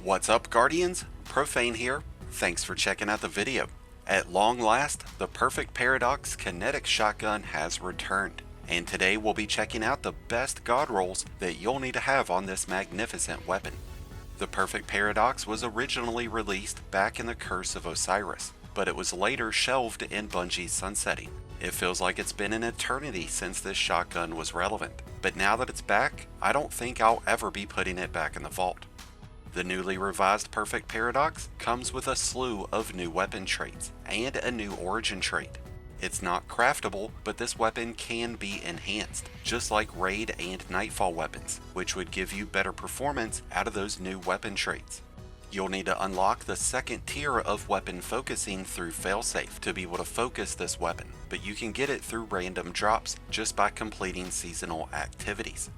What's up, Guardians? Profane here. Thanks for checking out the video. At long last, the Perfect Paradox Kinetic Shotgun has returned, and today we'll be checking out the best god rolls that you'll need to have on this magnificent weapon. The Perfect Paradox was originally released back in the Curse of Osiris, but it was later shelved in Bungie's sunsetting. It feels like it's been an eternity since this shotgun was relevant, but now that it's back, I don't think I'll ever be putting it back in the vault. The newly revised Perfect Paradox comes with a slew of new weapon traits and a new origin trait. It's not craftable, but this weapon can be enhanced, just like Raid and Nightfall weapons, which would give you better performance out of those new weapon traits. You'll need to unlock the second tier of weapon focusing through failsafe to be able to focus this weapon, but you can get it through random drops just by completing seasonal activities.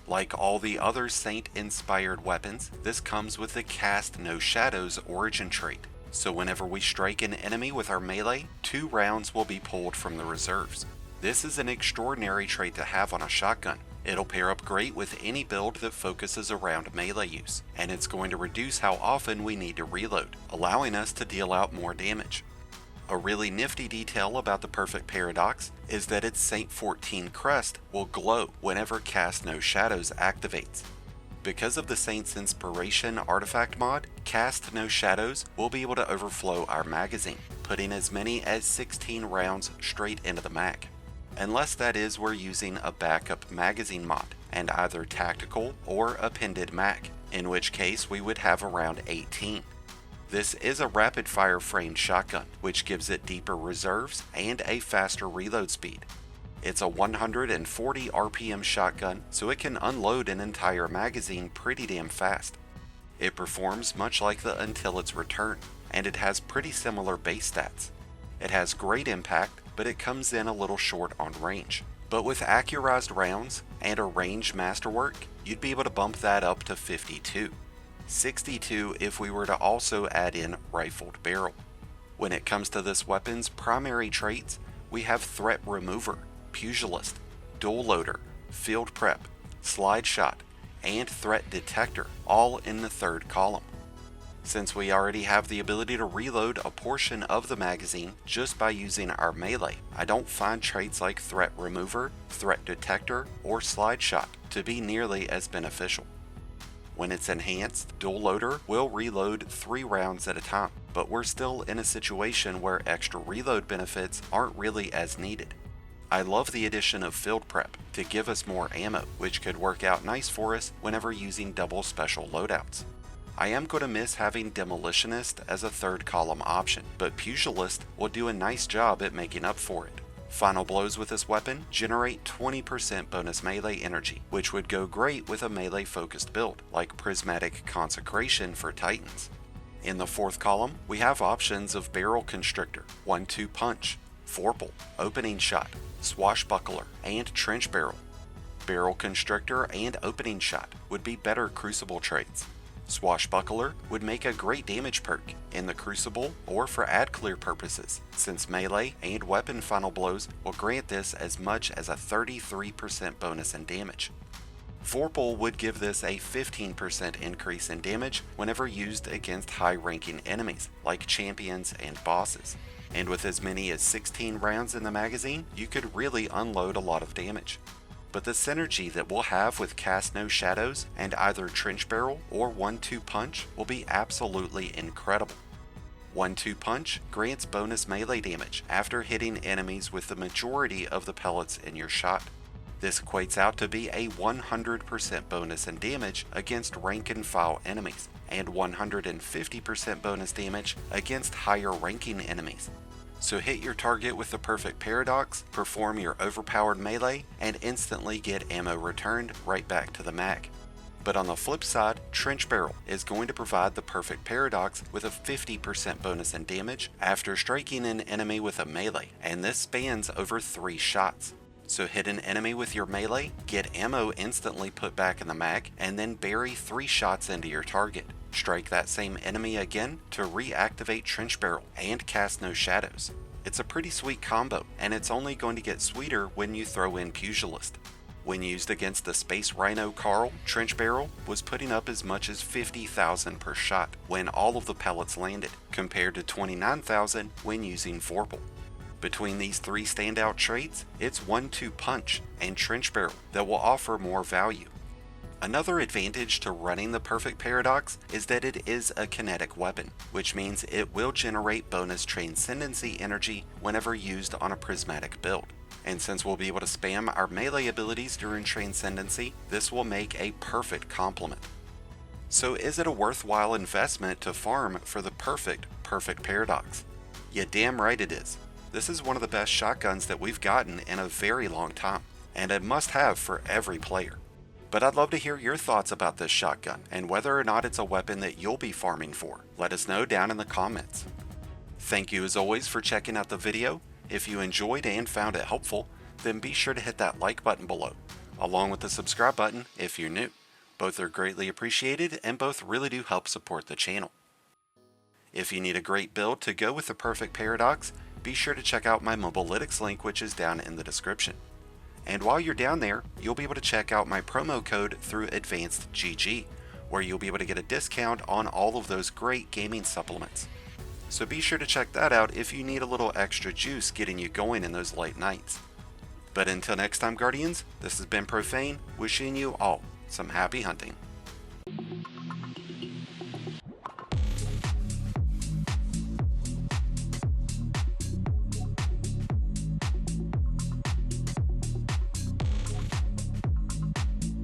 Like all the other Saint-inspired weapons, this comes with the Cast No Shadows origin trait. So whenever we strike an enemy with our melee, 2 rounds will be pulled from the reserves. This is an extraordinary trait to have on a shotgun. It'll pair up great with any build that focuses around melee use, and it's going to reduce how often we need to reload, allowing us to deal out more damage. A really nifty detail about the Perfect Paradox is that its Saint 14 crest will glow whenever Cast No Shadows activates. Because of the Saint's Inspiration artifact mod, Cast No Shadows will be able to overflow our magazine, putting as many as 16 rounds straight into the mag. Unless that is we're using a backup magazine mod, and either tactical or appended mag, in which case we would have around 18. This is a rapid fire framed shotgun, which gives it deeper reserves and a faster reload speed. It's a 140 RPM shotgun, so it can unload an entire magazine pretty damn fast. It performs much like the Until Its Return, and it has pretty similar base stats. It has great impact, but it comes in a little short on range. But with accurized rounds and a range masterwork, you'd be able to bump that up to 52. 62 if we were to also add in rifled barrel. When it comes to this weapon's primary traits, we have Threat Remover, Pugilist, Dual Loader, Field Prep, Slide Shot, and Threat Detector, all in the third column. Since we already have the ability to reload a portion of the magazine just by using our melee, I don't find traits like Threat Remover, Threat Detector, or Slide Shot to be nearly as beneficial. When it's enhanced, Dual Loader will reload 3 rounds at a time, but we're still in a situation where extra reload benefits aren't really as needed. I love the addition of Field Prep to give us more ammo, which could work out nice for us whenever using double special loadouts. I am going to miss having Demolitionist as a third column option, but Pugilist will do a nice job at making up for it. Final blows with this weapon generate 20% bonus melee energy, which would go great with a melee focused build, like Prismatic Consecration for Titans. In the fourth column, we have options of Barrel Constrictor, 1-2 Punch, Vorpal, Opening Shot, Swashbuckler, and Trench Barrel. Barrel Constrictor and Opening Shot would be better Crucible traits. Swashbuckler would make a great damage perk in the Crucible or for ad clear purposes, since melee and weapon final blows will grant this as much as a 33% bonus in damage. Vorpal would give this a 15% increase in damage whenever used against high-ranking enemies, like champions and bosses. And with as many as 16 rounds in the magazine, you could really unload a lot of damage. But the synergy that we'll have with Cast No Shadows and either Trench Barrel or 1-2 Punch will be absolutely incredible. 1-2 Punch grants bonus melee damage after hitting enemies with the majority of the pellets in your shot. This equates out to be a 100% bonus in damage against rank and file enemies, and 150% bonus damage against higher ranking enemies. So hit your target with the Perfect Paradox, perform your overpowered melee, and instantly get ammo returned right back to the mag. But on the flip side, Trench Barrel is going to provide the Perfect Paradox with a 50% bonus in damage after striking an enemy with a melee, and this spans over 3 shots. So hit an enemy with your melee, get ammo instantly put back in the mag, and then bury 3 shots into your target. Strike that same enemy again to reactivate Trench Barrel and Cast No Shadows. It's a pretty sweet combo, and it's only going to get sweeter when you throw in Pugilist. When used against the Space Rhino Carl, Trench Barrel was putting up as much as 50,000 per shot when all of the pellets landed, compared to 29,000 when using Vorpal. Between these three standout traits, it's 1-2 punch and Trench Barrel that will offer more value. Another advantage to running the Perfect Paradox is that it is a kinetic weapon, which means it will generate bonus Transcendency energy whenever used on a Prismatic build. And since we'll be able to spam our melee abilities during Transcendency, this will make a perfect complement. So is it a worthwhile investment to farm for the Perfect Paradox? Yeah, damn right it is. This is one of the best shotguns that we've gotten in a very long time, and a must-have for every player. But I'd love to hear your thoughts about this shotgun, and whether or not it's a weapon that you'll be farming for. Let us know down in the comments. Thank you as always for checking out the video. If you enjoyed and found it helpful, then be sure to hit that like button below, along with the subscribe button if you're new. Both are greatly appreciated, and both really do help support the channel. If you need a great build to go with the Perfect Paradox, be sure to check out my Mobilytics link, which is down in the description. And while you're down there, you'll be able to check out my promo code through Advanced GG, where you'll be able to get a discount on all of those great gaming supplements. So be sure to check that out if you need a little extra juice getting you going in those late nights. But until next time, Guardians, this has been Profane, wishing you all some happy hunting.